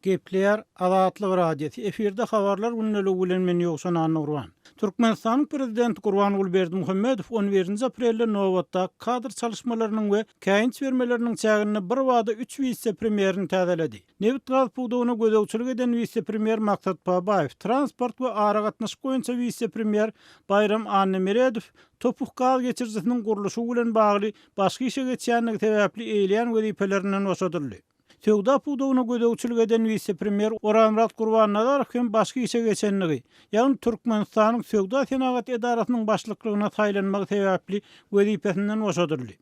Gepleýär Azatlyk radiosu efirde habarlar günnäli bilen men ýoksan anurwan. Türkmenistanyň prezidenti Gurbanuly Berdimuhammedow 11-nji aprelde Nowatda kadr çalışmalarının we käýinç bermeleriniň çägini bir wada 3 vice-premierini täzeledi. Newt gaz puwdugyna gödäwçilik eden vice-premier Maksat Babaýew, transport we ara gatnaşyk boýunça vice-premier Bayram Annemeredow topuk gaz geçirjisiniň guruluşy bilen bagly başga işe geçýändigi sebäpli eýleýän wezifelerinden boşadyldy. Söwda puwdugyna gödäwçilik eden vice-premier Oramrat Gurbannazarov hem başga işe geçenligi, ýagny Türkmenistanyň Söwda Senagat edarasynyň başlyklygyna taýlanmagy sebäpli wezipesinden boşadyldy.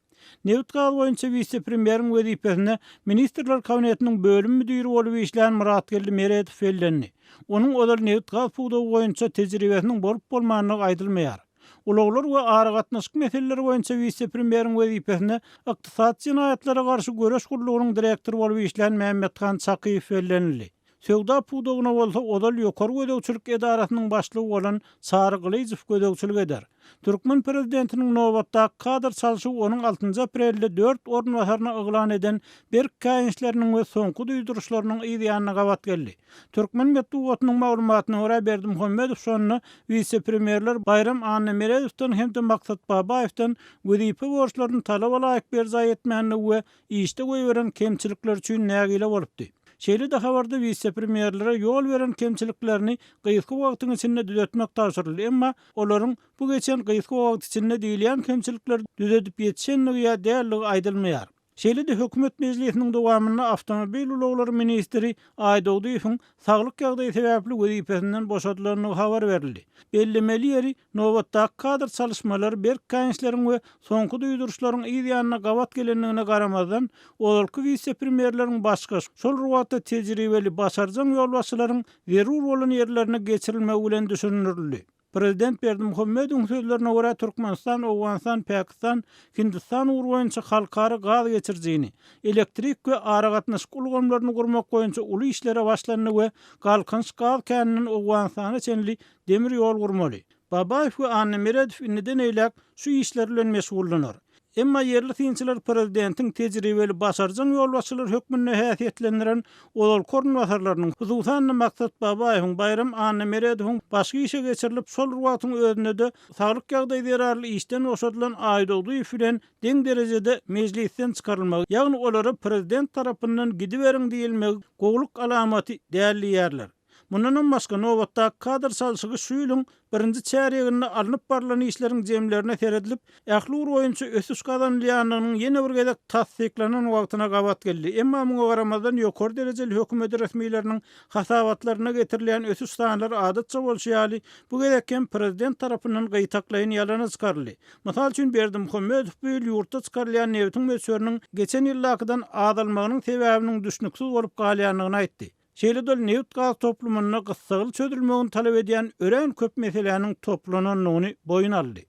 Newt gaz boýunça vice-premieriň wezipesine ministrler kabinetiniň bölüm müdiri bolup işleýän Muratgelli Meredow bellendi. Onuň odal newt gaz puwdugy boýunça tejribesiniň bolup bolmagyny aýdylmaýar. Ulaglar we ara gatnaşyk meseleleri boýunça vice-premieriň wezipesine ykdysat jinaýatlara garşy göreş gurulugynyň direktory bolup işleýän Mehmethan Çakyýew bellenildi. Söwda puwdugyna bolsa odal ýokary gödäwçilik edarasynyň başlygy bolan Sary Gylyjow gödäwçilik eder. Türkmen prezidentiniň Nowatda kadr çalyşygy onuň 6-njy aprelde 4 ornwasaryna yglan eden berk käýinçleriniň we soňky duýduruşlarynyň ýa-da gabat geldi. Türkmen medeniýetiniň maglumatyna görä Berdimuhammedow şonu vice-premierler Bayram Annemerewden hem de Maksat Babaýewden wezipe borçlaryny talap alaýyk berza etmänligi we işde goýberen kemçilikler üçin nägile bolupdy. Şeýle de habarda vice-premierlere ýol beren kemçiliklerini gysga wagtyň içinde düzeltmek taşyryldy, emma olaryň bu geçen gysga wagt içinde diýilýän kemçilikler düzeltip ýetişenligi ýa däligi aýdylmaýar. Şeýle de hökümet meclisiniň dowamyna awtomobil ulaglary ministri Aýdoýdowyň saglyk ýagdaýy sebäpli wezipesinden boşadylygyny habar berildi. Bellemeli ýeri Nowatda kadr çalışmalary berk käýinçleriň we soňky duýduruşlaryň ýa-da gabat gelenligine garamazdan olalky vice-premierleriň başga şol ruwatda tejribeli başarjan ýolbaşçylaryň zerur bolan ýerlerine geçirilmegi bilen düşünüldi. Prezident Berdimuhammedow sözlerine görä Türkmenistan, Owganistan, Pakistan, Hindistan urwaýynça halkary gaz geçirjini, elektrik we ara gatnaşyk ulgamlaryny gurmak boýunça uly işlere başlandy we galkynç gaz käniniň Owganistana çenli demir ýol gurmaly. Babaýew we Annemeredow indiden eýlek şu işler bilen meşgullanýar. Emma yerli synçylar prezidentiň tejribeli başarjan ýolbaşçylar hökmüne häsiýetlendiren olal korunwatarlarynyň hususan Maksat Babaýewiň Bayram Annemeredowyň başga işe geçirilip şol ruwatyň özüne de saglyk ýagdaýy zerarly işden boşadylan Aýdoýdowy bilen deň derejede meclisten çykarylmagy, ýagny olary prezident tarapyndan gidiberiň diýilmegi gowluk alamaty dälilýärler. Mundan başga Nowatda kadr çalyşygy şu ýylyň 1-nji çäreginde alınıp barlan işleriň jemlerine seredilip, ähli boýunça ösüş gazanylýanynyň ýene bir gezek tasdiklanan wagtyna gabat geldi. Emma muňa garamazdan ýokary derejeli hökümet resmiýetleriniň hasabatlaryna getirilýän ösüş sanlary adatça bolşýaly, bu gezekkem prezident tarapyndan gytaklaýyn ýalana çykaryldy. Mysal üçin Berdimuhammedow bu ýyl ýurtda çykarylan newtiň möçberiniň geçen ýyllakydan azalmagynyň sebäbiniň düşnüksiz bolup galýanlygyny aýtdy. Şeýle de newt gaz toplumyna gysgaly çözülmegini talap edýän ören köp meseleleriň toplananyny boyun aldy.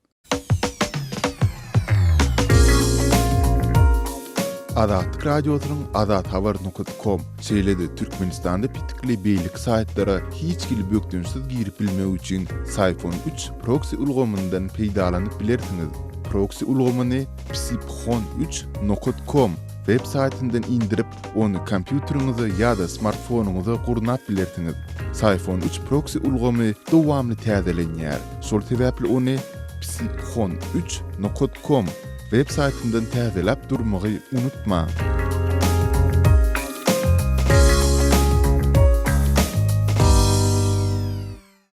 Azatlyk radiosynyň azathabar.com şeýle-de Türkmenistanda pitikli beýlik saýtlara hiç kili bökdünsiz girip bilmek üçin Sayfon 3 proxy ulgamyndan peýdalanyp bilersiňiz. Proxy ulgamyny psipxon3.com web saytyndan indirip onu kompýuteriňize ýa-da smartfonuňyza gurnap bilersiňiz. Sayfon 3 proxy ulgamy dowamly täzelenýär. Şol sebäpli onu psipxon3.com web saytyndan täzelep durmagy unutma.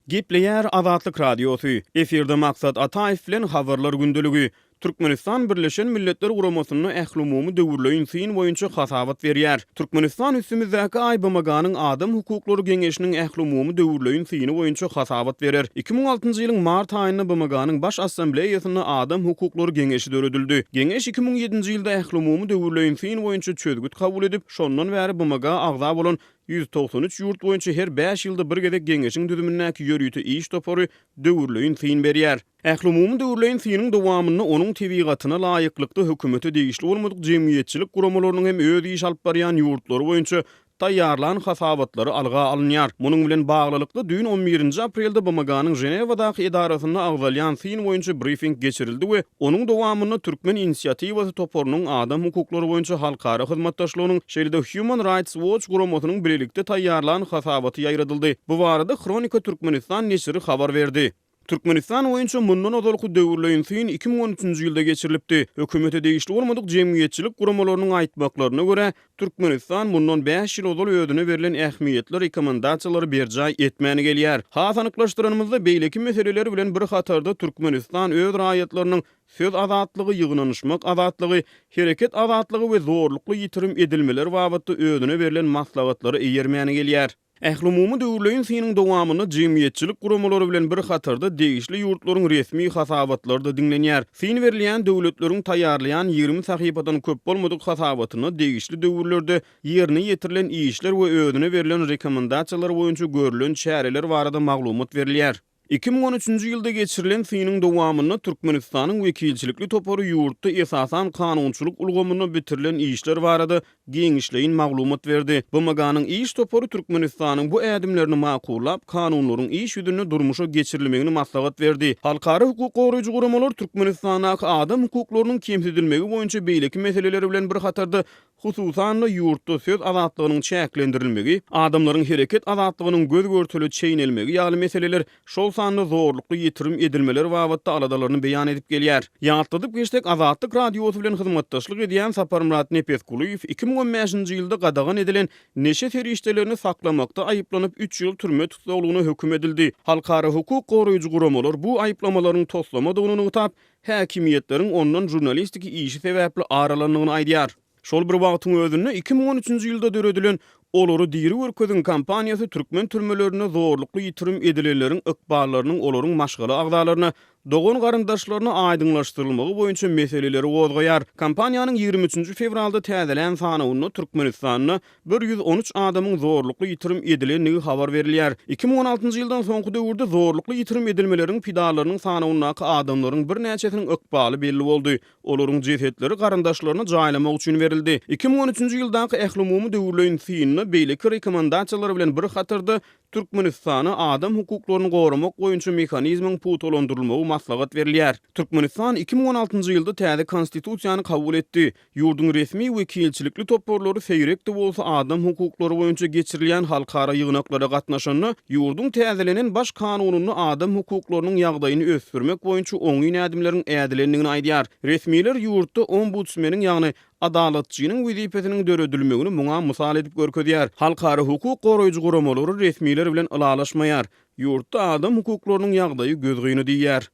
Gepleýär Azatlyk radiosu. Efirde Maksat Ataýew bilen habarlar gündeligi. Türkmenistan Birleşen Milletler Guramasynyň ähli-umumy döwürleýin syn boýunça hasabat berýär. Türkmenistan üstümizdäki AYBMG-nyň Adam hukuklary geňeşiniň ähli-umumy döwürleýin syny boýunça hasabat berer. 2006-njy ýylyň mart aýynda BMG-nyň baş assambleýasyna Adam hukuklary geňeşi döredildi. Geňeş 2007-nji ýylda ähli-umumy döwürleýin syn boýunça çözgüt kabul edip, şondan bäri BMG agza bolan 193 ýurt boýunça her 5 ýylda bir gezek geňeşiň düzümindäki ýörüýti iş topary döwürleýin syn berýär. Ähli-umumy döwürleýin synyň dowamyny onuň tebigatyna laýyklykda hökümete degişli bolmadyk jemgyýetçilik guramalarynyň hem öz iş alyp barýan ýurtlary boýunça taýýarlan hasabatlary alga alınýar. Munyň bilen baglylykly dün 11-nji aprelde BMG-nyň Ženewadaky idarasyna agzalyan fin boýunça briefing geçirildi we onuň dowamyny Türkmen inisiýatywasy toporunyň adam hukuklary boýunça halkara hyzmatdaşlygynyň şeýle Human Rights Watch guramatynyň birlikde taýýarlan hasabaty ýaýradyldy. Bu barada Kronika Türkmenistan neşri habar berdi. Türkmenistan boýunça mundan ozalky döwürleýin syn 2013-nji ýylda geçirilipdi. Hökümete degişli bolmadyk jemgyýetçilik guramalarynyň aýtmaklaryna görä, Türkmenistan mundan 5 ýyl ozal ödüne berilen ähmiýetli rekomendasiýalary berjä etmäni gelýär. Has anyklaşdyrmamyzda beýleki meseleleri bilen bir hatarda Türkmenistan öz raýatlarynyň söz azatlygy, ýygnanyşmak azatlygy, hereket azatlygy we zorlukly ýitirim edilmeleri babatda ödüne berilen maslahatlary eýermäni gelýär. Ählumumy döwürleýin synyň dowamyny jemgyýetçilik guramalary bilen bir hatarda degişli ýurtlaryň resmi hasabatlarynda dinlenýär. Syn berilýän döwletleriň taýýarlayan 20 sahypadan köp bolmadyk hasabatyny degişli döwürlerde ýerine ýetirilen işler we ödüne berilen rekomendasiýalar boýunça görülen çäreler barada maglumat berilýär. 2013-nji ýylda geçirilen synyň dowamyny Türkmenistanyň wekilçilikli toporu ýurtda esasan kanunçylyk ulgamyny bitirilen işler barada geňişleýin maglumat berdi. BMG-nyň iş toporu Türkmenistanyň bu ädimlerini makullap, kanunlaryň iş ýüzüne durmuşa geçirilmegini maslahat berdi. Halkara hukuk goraýjy guramalar Türkmenistanyň adam hukuklarynyň kemsedilmegi boýunça beýleki meseleleri bilen bir hatarda hususan ýurtda söz azatlygynyň çäklendirilmegi, adamlaryň hereket azatlygynyň göz görtüli çeýnelmegi ýaly meseleler şol sanly zorlukly ýitirim edilmeleri babatda aladalaryny beýan edip gelýär. Ýatladyp geçdik Azatlyk radiosy bilen hyzmatdaşlyk edýän Saparmurat Nepeskuliýew 2015-nji ýylda gadagan edilen neşe feriştelerini saklamakda aýyplanyp 3 ýyl türme tutulmagyna höküm edildi. Halkara hukuk goraýjy guramalar bu aýyplamalaryň toslamadygyny tap, häkimiýetleriň ondan jurnalistiki işi sebäpli aralandygyny aýdýar. Şol bir wagtyň özünde 2013-nji ýylda döredilen olary diri wörkezin kampaniýasy türkmen türmelerine zorlukly ýitirim edilenleriň ykballarynyň olaryň maşgaly agdalaryna dogon garyndaşlaryna aýdyňlaşdyrylmagy boýunça meseleleri gozgaýar. Kampaniýanyň 23-nji fevralda täzelen sanawyny Türkmenistanyna 113 adamyň zorlukly ýitirim edilenligi habar berilýär. 2016-njy ýyldan soňky döwürde zorlukly ýitirim edilmeleriň pidalarynyň sanawynyňky adamlaryň bir näçesiniň ykbaly belli boldy. Olaryň jesetleri garyndaşlaryna jaýlamak üçin berildi. 2013-nji ýyldaky ählumumy döwürleýin synyny beýleki rekomendasiýalary bilen bir hatarda Türkmenistany adam hukuklaryny goramak boýunça mehanizmiň putolandyrylmagy maslahat berilýär. Türkmenistan 2016-njy ýylda täze konstitusiýany kabul etdi. Ýurdun resmi wekilçilikli toporlary seýrekde bolsa adam hukuklary boýunça geçirilýän halkara ýygnaklara gatnaşanyny, ýurdun täzelenen baş kanunyny adam hukuklarynyň ýagdaýyny ösdürmek boýunça oňy nädimleriň ädilendigini aýdýar. Resmiler ýurtda ombudsmeniň ýagny adalatçynyň wezipetiniň döredilmegini muňa mysal edip görkezýär. Halkara hukuk goraýjy guramalary resmiler bilen ylalaşmaýar. Ýurtda adam hukuklarynyň ýagdaýy gözgyny diýýär.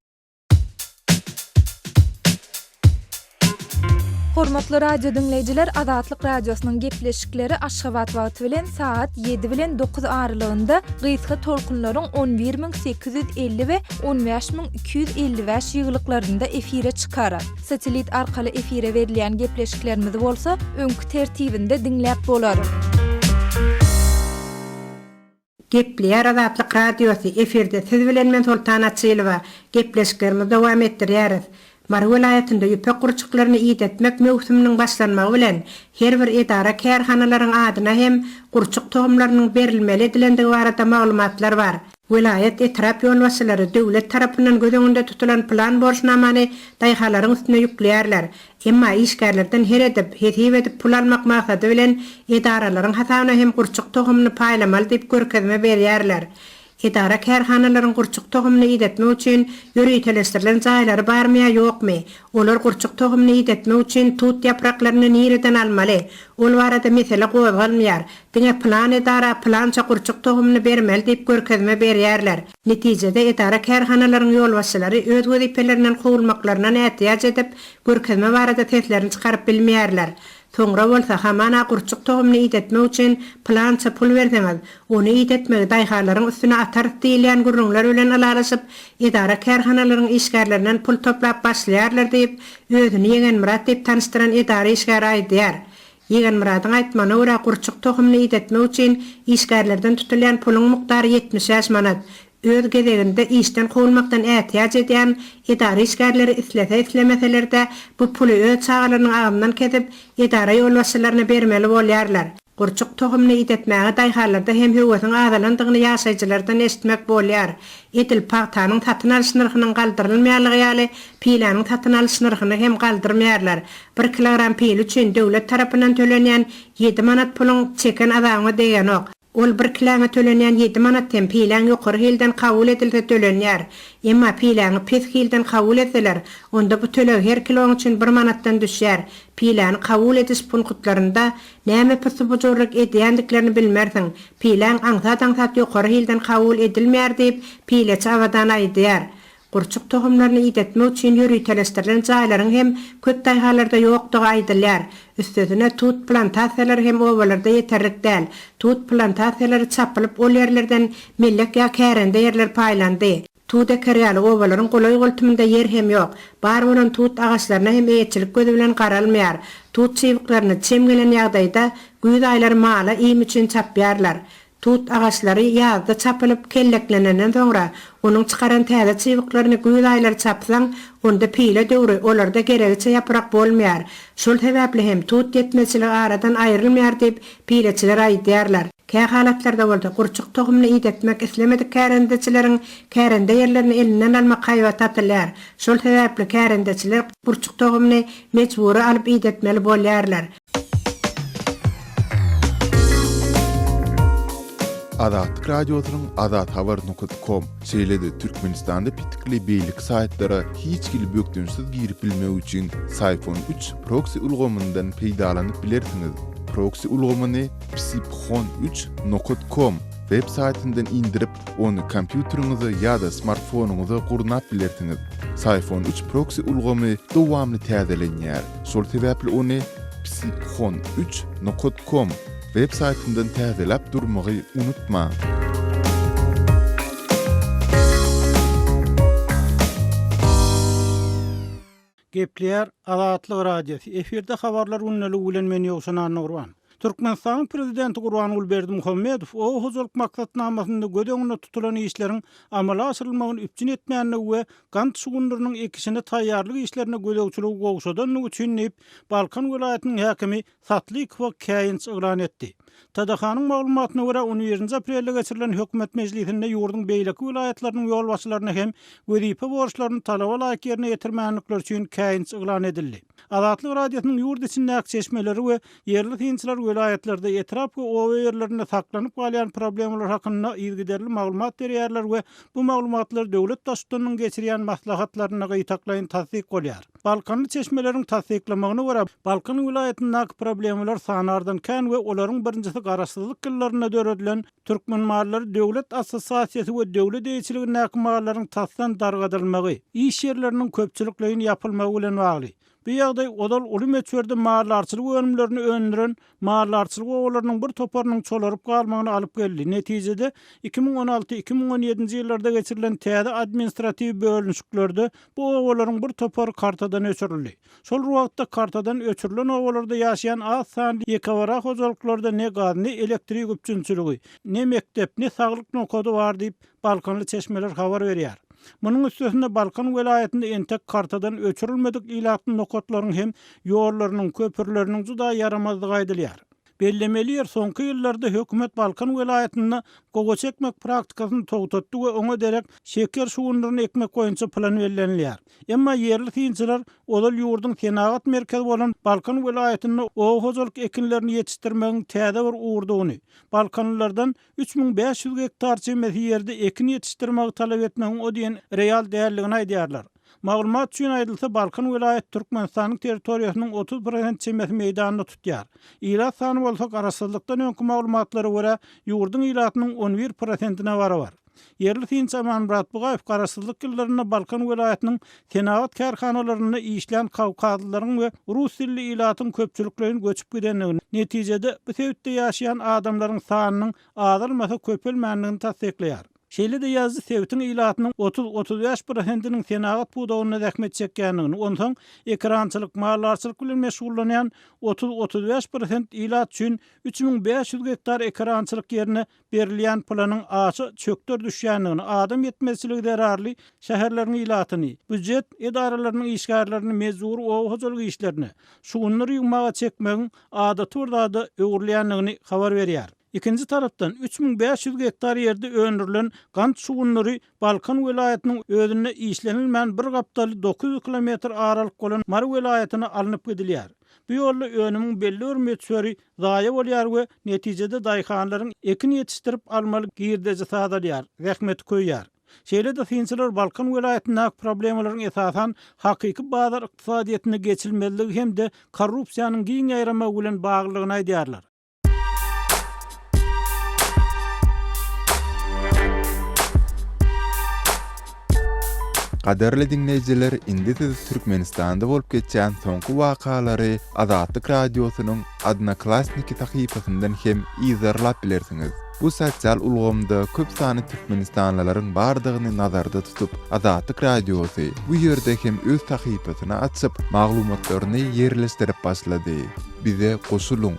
Hormatly radio dinleyijiler, Azatlyk radiosynyň gepleşikleri Aşgabat wagty bilen saat 7 bilen 9 aralygynda gysga tolkunlaryň 11850 we 15255 ýyglyklarynda efire çykarar. Satelit arkaly efire berilýän gepleşiklerimiz bolsa, öňkü tertibinde dinläp bolar. Gepleýär Azatlyk radiosy efirde siz bilen men Sultan Açylywa gepleşiklerimizi dowam etdirýäris. Mary welaýatynda ýüpek gurçuklaryny ýetmek mewsüminiň başlanmagy bilen her bir edara kärhanalaryň adyna hem gurçuk tohumlarynyň berilmeli edilendigi barada maglumatlar bar. Welayat etrap ýolbaşçylary döwlet tarapyndan göz öňünde tutulan plan borçnamany daýhalaryň üstüne ýükleýärler. Emma işgärlerden her edip, hetip edip pul almak maksady bilen edaralaryň hasabyna hem gurçuk tohumny paýlamaly diýip görkezme berýärler. Edara kärhanalaryň gurçuk tohumny ýetmek üçin ýöreýtelestirilen jaýlary barmya ýokmy? Olar gurçuk tohumny ýetmek üçin tut ýapraklaryny nireden almaly? Ol barada mesele gozgalmaýar. Diňe plan edara plança gurçuk tohumny bermeli diýip görkezme berýärler. Netijede edara kärhanalaryň ýolbaşçylary öz wezipelerinden gowulmaklaryna nätiýaç edip görkezme barada teslerini çykaryp bilmeýärler. Soňra bolsa hamana gurçuk tohumny ýetmek üçin plança pul berseňiz, ony ýetmegi daýhalaryň üstüne atar diýilýän gurrunlar bilen alalaşyp, edara kärhanalaryň işgärlerinden pul toplap başlaýarlar diýip özüni Ýegen Murat diýip tanıştyran edara işgäri aýdýar. Ýegen Muratyň aýtmagyna görä gurçuk tohumny ýetmek üçin işgärlerden tutulýan puluň mukdary 70 manat. Öz gezeginde işten gowulmakdan ähtiýaç edýän edara işgärleri islemeselerde bu puly öz çağalarynyň agymdan kesip edara ýolbaşçylaryna bermeli bolýarlar. Gurçuk tohumny idetmäge daýhalarda hem höwesiň azalandygyny ýaşaýjylardan eşitmek bolýar. Edil pahtanyň tatyn alyş narhynyň galdyrylmaýanlygy ýaly pilanyň tatyn alyş narhyny hem galdyrmaýarlar. 1 kilogram pil üçin döwlet tarapyndan tölenýän 7 manat pulyň çeken adamga degen ok. Ol 1 kiloma tölenýän 7 manatdan pilan ýokary hilden kabul edilse tölenýär. Emma pilany pes hilden kabul etseler, onda bu töleg her kilom üçin 1 manatdan düşýär. Pilany kabul ediş punktlarynda näme persupojorluk edýändiklerini bilmersiň. Pilan aňsat ýokary hilden kabul edilmeýär diýip pileçi awadan aýdýar. Gurçuk tohumlaryny idetmek üçin ýörüýtelestirilen jaýlaryň hem köp daýhalarda ýokdugy aýdylýar. Üstüne tut plantasiýalary hem owalarda ýeterlik däl. Tut plantasiýalary çapylyp ol ýerlerden mellek ýa kärende ýerler paýlandy. Tut ekerýaly owalaryň golay goltumynda yer hem ýok. Bar bolan tut agaçlaryna hem eýetçilik gözi bilen garalmaýar. Tut çywyklaryny çemgelen ýagdaýda güýz aýlary mala iýim üçin çapýarlar. Tut agaçlary ýazda çapylyp kelleklenenden soňra onuň çykaran täze çywyklaryny güýz aýlary çapsaň, onda pile döwri olarda geregiçe ýaprak bolmaýar. Şol sebäpli hem tut ýetmezçiligi aradan aýrylmaýar diýip pileçiler aýdýarlar. Käy halatlarda bolsa gurçuk tohumny idetmek islemedik kärendeçileriň kärende ýerlerini elinden almak gaýbat atylýar. Şol sebäpli kärendeçiler gurçuk tohumny mejbury alyp idetmeli bolýarlar. Azatlyk radiosynyň azathabar.com şeýledi Türkmenistanda pitikli beýlik saýtlara hiç kili bökdünsiz girip bilmek üçin Sayfon 3 proxy ulgamyndan peýdalanyp bilersiňiz. Proxy ulgamyny psiphon3.com web saytyndan indirip onu kompýuteriňize ýa-da smartfonuňyza gurnap bilersiňiz. Sayfon 3 proxy ulgamy dowamly täzelenýär. Şol sebäpli onu psiphon3.com web saytyndan täzelep durmagy unutma. Gepleýär Azatlyk radiosu. Efirde habarlar unnally bilen men ýoksan anurwan. Türkmenistanyň prezidenti Gurban Gulberdimuhammedow o huzurluk maksatnamasynda gödeňine tutulan işleriň amala asyrylmagyny üpçün etmänligi we gant sugunlarynyň ekisine taýýarlyk işlerine gödegçilik gowşadan üçin nip Balkan welaýatynyň häkimi Satlykow käýinç ýylan etdi. Tadahanyň maglumatyna görä 11-nji aprelde geçirilen hökümet mejlisinde ýurdun beýleki welaýatlarynyň ýol başçylaryna hem wezipä borçlaryny talaba laýyk ýerine ýetirmänlikler üçin käýinç ýylan edildi. Azatlyk radiosynyň ýurt içindäki çeşmeleri we ýerli hinçiler welaýatlarda etrap we owa ýerlerinde saklanyp galýan problemler hakynda ýygyderli maglumat berýärler we bu maglumatlar döwlet daşdynyň geçirýän maslahatlaryna gytaklaýyn tasdik bolýar. Balkanly çeşmeleriň tasdiklamagyna görä Balkan welaýatyndaky problemler sanardan kän we olaryň birinjisi garaşsyzlyk gyllaryna döredilen türkmen mallary döwlet assosiasiýasy we döwlet eýçiligindäki mallaryň tasdan dargadylmagy, iş ýerleriniň köpçülikleýini ýapylmagy bilen bagly. Bu ýagdaý odal uly meçberde mallarçylyk önümlerini öndüren mallarçylyk owalarynyň bir toparynyň çolaryp galmagyny alyp geldi. Netijede 2016-2017-nji ýyllarda geçirilen täze administrativ bölünşiklerde bu owalaryň bir topary kartadan öçürildi. Şol wagtda kartadan öçürilen owalarda ýaşaýan az sanly ýekawara hozurluklarda ne gaz, ne elektrik üpçünçiligi, ne mektep, ne saglyk nokady bar diýip Balkanly çeşmeler habar berýär. Munyň üstüne Balkan welaýatynda entek kartadan öçürilmedik ilatyň nokatlaryň hem ýollarynyň, köpürleriniň juda yaramazlygy aýdylýar. Bellemeli ýer soňky ýyllarda hökümet Balkan welaýatyna gogo çekmek praktikasyny togtatdy we oňa derek şeker suwunlaryny ekmek goýunça plan bellenilýär. Emma ýerli hinçiler olal ýurdun tenagat merkezi bolan Balkan welaýatyna o hozurluk ekinlerini ýetişdirmegiň täze bir uğurdugyny, Balkanlylardan 3500 hektar çemesi ýerde ekin ýetişdirmegi talap etmegiň o diýen real däerligini aýdýarlar. Maglumat üçin aýdylsa Balkan welaýaty Türkmenistanyň territoriýasynyň 30% çemesi meýdanyny tutýar. Ilat sany bolsa garaşsyzlykdan öňkü maglumatlary görä ýurdun ilatynyň 11%-ne bar. Yerli hinç Aman Muratbugaýew garaşsyzlyk ýyllaryna Balkan welaýatynyň tenagat kärhanalaryna işleýän kawkazlylaryň we rus dilli ilatyň köpçüliklerini göçüp gidenligini, netijede bu sebäpde ýaşaýan adamlaryň sanynyň azalmasa köpelmänligini tasdikleýär. Şeýle-de ýazdy Sewitiň ilatynyň 30-35%-iniň senagat budagyna zähmet çekýändigini, onsoň ekrançylyk, malarçylyk bilen meşgullanýan 30-35% ilat üçin 3500 hektar ekrançylyk ýerine berilýän planyň aşy çökdür düşýändigini, adam yetmezçiligi derarly şäherleriň ilatyny, büdjet edaralarynyň işgärlerini mezur owaçylyk işlerini, şugunlary ýygmaga çekmegiň adaty wurda öwürlýändigini habar berýär. İkinci tarapdan 3500 hektar ýerde öndürilen gant şugunlary Balkan welaýatynyň özüne işlenilmän bir gapdaly 900 kilometr aralyk bolan Mar welaýatyna alınıp gidilýär. Bu ýolla önümiň belli bir meçhuri zaýa bolýar we netijede daýhanlaryň ekin ýetişdirip almaly girdiji sadalýar, zähmet koýýar. Şeýle-de finçiler Balkan welaýatynyň problemlaryň esasan hakyky bazar ykdysadyýetyne geçilmeligi hem-de korrupsiýanyň giň ýaýrama bilen baglylygyny aýdýarlar. Kaderli dinleyijiler, indi siz Türkmenistanda bolup geçen soňky wakalary Azatlyk radiosynyň Adna Klasniki tahypasyndan hem izarlap bilersiňiz. Bu sosial ulgamda köp sany Türkmenistanlylaryň bardygyny nazarda tutup, Azatlyk radiosy bu ýerde hem öz tahypasyny açyp, maglumatlaryny ýerleşdirip başlady. Bize goşuluň.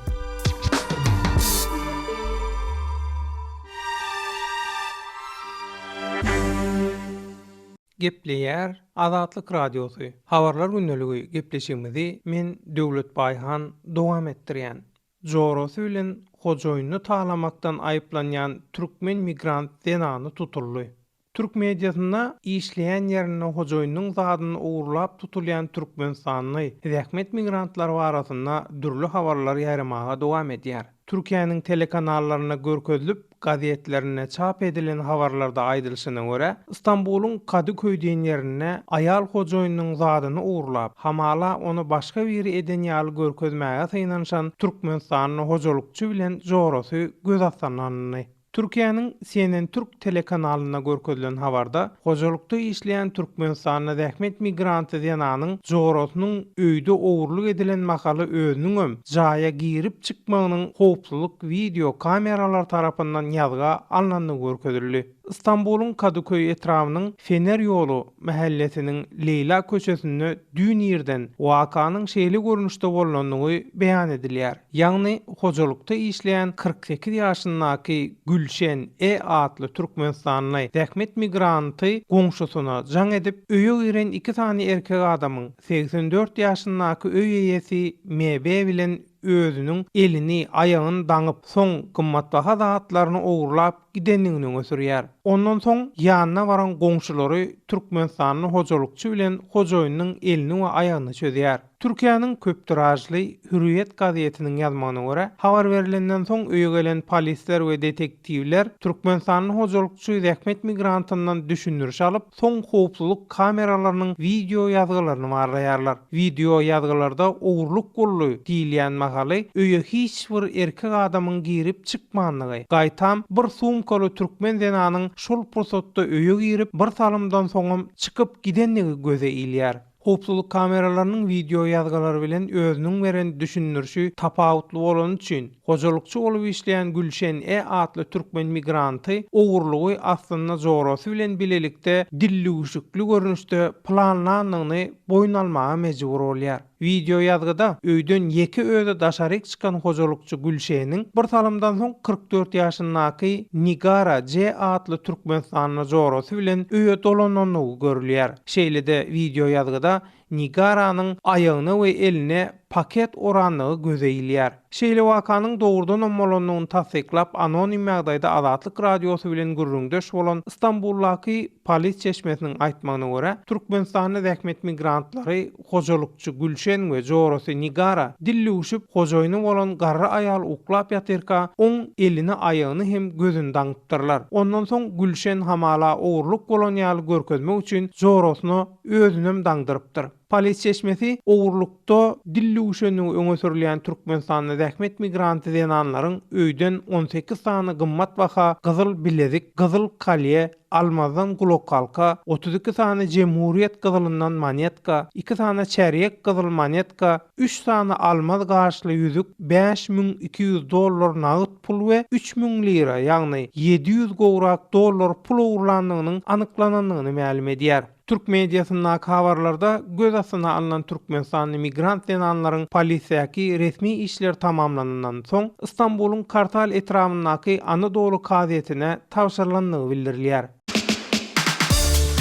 Gepleýär Azatlyk radiosu. Habarlar günneligi gepleşigimizi men Döwlet Baýhan dowam etdirýän. Jorosy bilen hojoýuny taýlamakdan aýplanýan türkmen migrant denany tutuldy. Türk mediasyna işleýän ýerine hojoýunyň zadyny ugurlap tutulýan Türkmenistanyň zähmet migrantlary barasynda dürli habarlar ýaýramaga dowam edýär. Türkiýanyň telekanallaryna görkezlip gazetlerine çap edilen habarlarda aýdylyşyna görä, İstanbulyň Kadıköy diýen ýerine aýal hojoýunyň zadyny ugurlap, hamala onu başga bir eden ýaly görkezmäge synaşan Türkmenistanyň hojolukçy bilen jorosy göz atsananyny. Türkiýanyň CNN Türk telekanalyna görkezilen habarda hojolukda işleýän Türkmenistanyň zähmet migranty denanyň jorosynyň öýde owurluk edilen makaly özüniň jaýa girip çykmagynyň howpsuzlyk video kameralar tarapyndan ýazga alnanyny görkezildi. İstanbulyň Kadıköy etrafynyň Fener ýolu mahallesiniň Leyla köşesinde dün ýerden wakanyň şeýle görnüşde bolanyny beýan edilýär. Ýagny hojolukda işleýän 48 ýaşyndaky Gülşen adly Türkmenistanyň zähmet migranty goňşusyna jaň edip öýe giren 2 tane erkek adamyň 84 ýaşyndaky öý eýesi MB bilen özüniň elini, aýagyny daňyp, soň gymmatbaha zatlaryny owurlap gidenligini gösterýär. Ondan soň ýanyna baran goňşulary Türkmenistanyň hojolukçy bilen hojoýunyň elini we aýagyny çözýär. Türkiýanyň köp tirajly Hürriyet gazetiniň ýazmagyna görä, habar berilenden soň öýe gelen polisler we detektivler Türkmenistanyň hojolukçy zähmet migrantyndan düşündürüş alyp, soň howpsuzlyk kameralarynyň video ýazgylaryny barlaýarlar. Video ýazgylarda owurluk boldy diýilýän makaly öýe hiç bir erkek adamyň girip çykmanlygy, gaýtam bir sumkaly türkmen denanyň şol pursatda öýe girip bir salymdan soňam çykyp gidenligi göze ilýär. Howpsuzlyk kameralarynyň video ýazgylary bilen özüniň beren düşündürüşi tapawutly bolan üçin hojolukçy bolup işleýän Gülşen adly türkmen migranty owurlugy aslynda jorosy bilen bilelikde dilluguşykly görnüşde planlanyny boyun almaga mejbur bolýar. Video ýazgyda öýden 2 öýde daşaryk çykan hojolukçy Gülşeniň bir salymdan soň 44 ýaşyndaky Nigara adly Türkmenistanyň jorosy bilen öýe dolananyny görülýär. Şeýle-de video ýazgyda Nigaranyň aýagyna we eline paket oranlygy göze ilýär. Şeýle wakanyň dogrudan bolanyny tasdiklap anonim ýagdaýda Azatlyk radiosy bilen gürrüňdeş bolan İstanbuldaky polis çeşmesiniň aýtmagyna görä, Türkmenistanyň zähmet migrantlary hojolukçy Gülşen we jorosy Nigara dilluguşyp hojoýuny bolan garry aýal uklap ýatyrka oň elini aýagyny hem gözüni daňypdyrlar. Ondan soň Gülşen hamala owurluk bolan ýaly görkezmek üçin jorosyny özünem daňdyrypdyr. Polis çeşmesi owurlukda dilli uşanyny öňe sürülýän Türkmenistanyň zähmet migranty denanlaryň öýden 18 sany gymmat baha gyzyl bilezik, gyzyl kalye, almazdan gulok halka, 32 sany Cemhuriyet gyzylyndan monetka, 2 sany çäriýek gyzyl monetka, 3 sany almaz gaşly yüzük, $5200 nagyt pul we 3000 lira, ýagny 700 gowrak dollar pul owurlandygynyň anyklanandygyny ma'lum edýär. Türk mediasyna habarlarda göz astyna alynan Türkmenistanyň migrant denanlaryň polisiýaky resmi işler tamamlanandan soň Istanbulyň Kartal etramyndaky Anadolu gazetine tawşyrlandygy bildirilýär.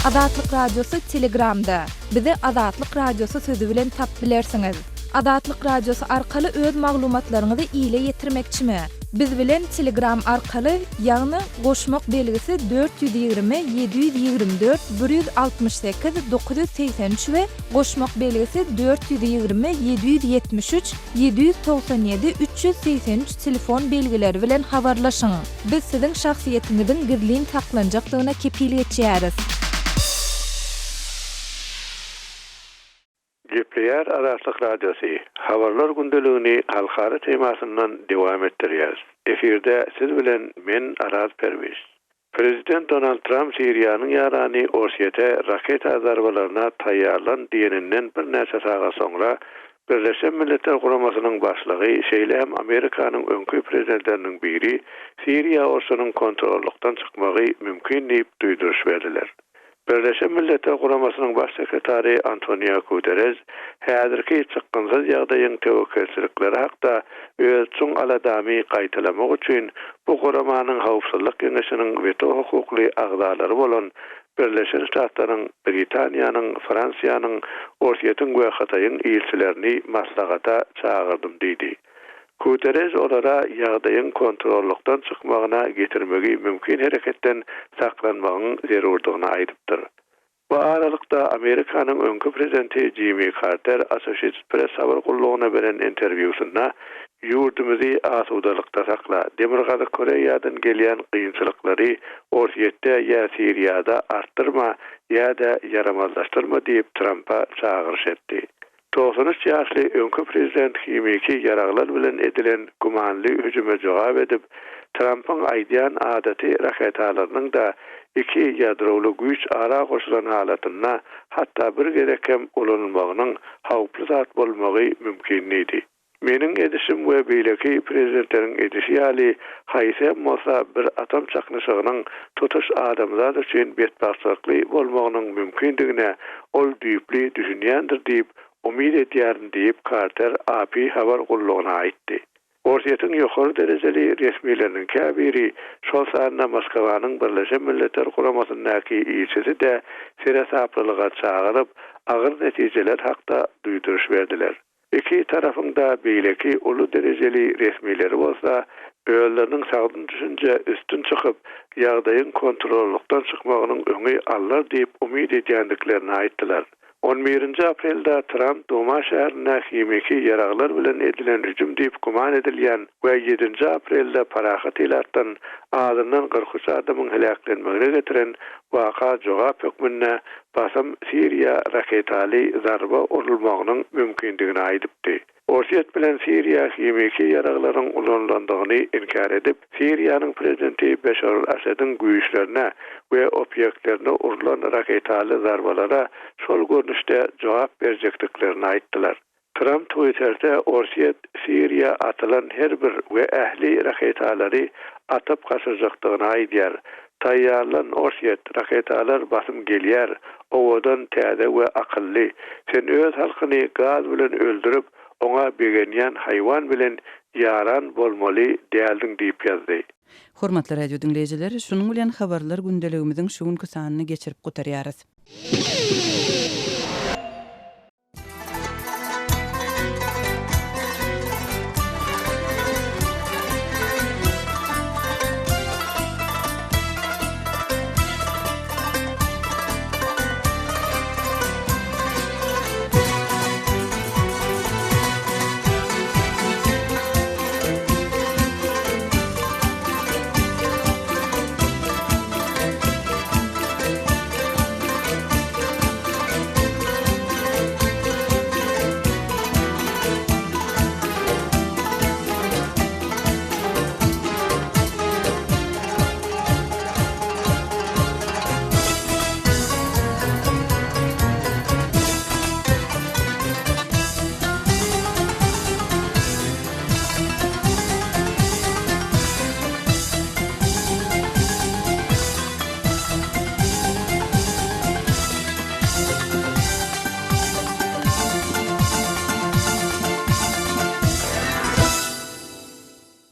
Adatlyk radiosu Telegramda. Bizi Adatlyk radiosu sözü bilen tap bilersiňiz. Adatlyk radiosu arkaly öz maglumatlaryňyzy ýyla ýetirmekçimi? Biz bilen Telegram arkaly ýagny goşmak belgisi 420 724 168 983 we goşmak belgisi 420 773 797 383 telefon belgileri bilen habarlaşyň. Biz siziň şahsiýetiňizin gizlin taklanjaklygyna kepilik etýäris. Gepleýär Adatlyk radiosu habarlar gündeligini halkara temasyndan dowam etdirýär. Efirde siz bilen men Araz Perwiz. Prezident Donald Trump Siriýanyň ýarany Orsiýete raket zarbalaryna taýýarlan diýeninden bir näçe saga soňra Birleşen Milletler Guramasynyň başlygy şeýle hem Amerikanyň öňkü prezidentleriniň biri Siriýa orsunyň kontrollukdan çykmagy mümkin diýip duýduruş berdiler. Birleşen Milletler Guramasynyň baş sekretary Antonio Guterres häzirki çykgynsyz ýagdaýyň tewekkelçilikleri hakda ölçüň aladamy gaýtalamak üçin bu guramanyň howpsuzlyk Geňeşiniň veto hukukly agdalary bolan Birleşen Ştatlaryň, Britaniýanyň, Fransiýanyň, Orsiýetiň we Hataýyň ilçilerini maslahata çağırdım diýdi. Guterres olara ýagdaýyň kontrollukdan çykmagyna getirmegi mümkin hereketden saklanmagyň zerurdygyny aýdypdyr. Bu aralykda Amerikanyň öňkü prezidenti Jimmy Carter Associated Press habar gullugyna beren interwýusynda ýurdumuzy asudalykda sakla, Demirgazy Koreýadan gelýän gynçylyklary Orsiýetde ýa Siriýada artdyrma ýa-da yaramazlaşdyrma diýip Trump'a çağırış etdi. 93 ýaşly öňkü prezident kimiki ýaraglar bilen edilen gumanly hüjüme jogap edip, Trump'yň aýdýan adaty raketalarynyň da iki ýadrowly güýç ara goşulan halatyna hatda bir gerekem ulanmagynyň hawply zat bolmagy mümkin idi. Meniň edişim we beýleki prezidentleriň edişi ýaly haýsy bolsa bir atom çaknyşygynyň tutuş adamlar üçin betbaşlykly bolmagynyň mümkindigine ol düýpli düşünýändir diýip umid edýärin diýip Carter AP habar gullugyna aýtdy. Orsiýetiň ýokary derejeli resmiýetleriniň käbiri şol sanda Moskwanyň Birleşen Milletler Guramasynyňky ilçisi de serasaplylyga çağıryp agyr netijeler hakda duýduruş berdiler. İki tarafın da beýleki ulu derejeli resmiýetleri bolsa, öýleriniň sagdyn düşünje üstün çykyp, ýagdaýyň kontrollukdan çykmagynyň öňi allar diýip umid edýändiklerini aýtdylar. 11 aprelde Trump Doma şäherine kimiki ýaraglar bilen edilen hüjüm diýip guman edilýän we 7 aprelde parahat ilatdan adından 43 adamyň helaklenmegine getiren waka jogap hökmüne basam Siriýa raketaly zarba urulmagynyň mümkindigini aýdypdy. Orsiýet bilen Siriýa kimiki ýaraglaryň ulanlandygyny inkar edip, Siriýanyň prezidenti Beşar al-Asadyň güýçlerine we obyektlerine urulan raketaly zarbalara şol görnüşde jogap berjekdiklerini aýtdylar. Trump Twitter'de Orsiýet Siriýa atylan her bir we ähli raketalary atyp gaçyrjakdygyny aýdýar. Taýýarlan Orsiýet raketalar basym gelýär, owadan täze we akylly. Sen öz halkyny gaz bilen öldürüp, ona begenýän haýwan bilen yaran bolmaly däldiň diýip ýazdy. Hormatly radio dinleyijileri, şunuň bilen habarlar gündeligimiziň şu günkü sanyny geçirip gutarýarys.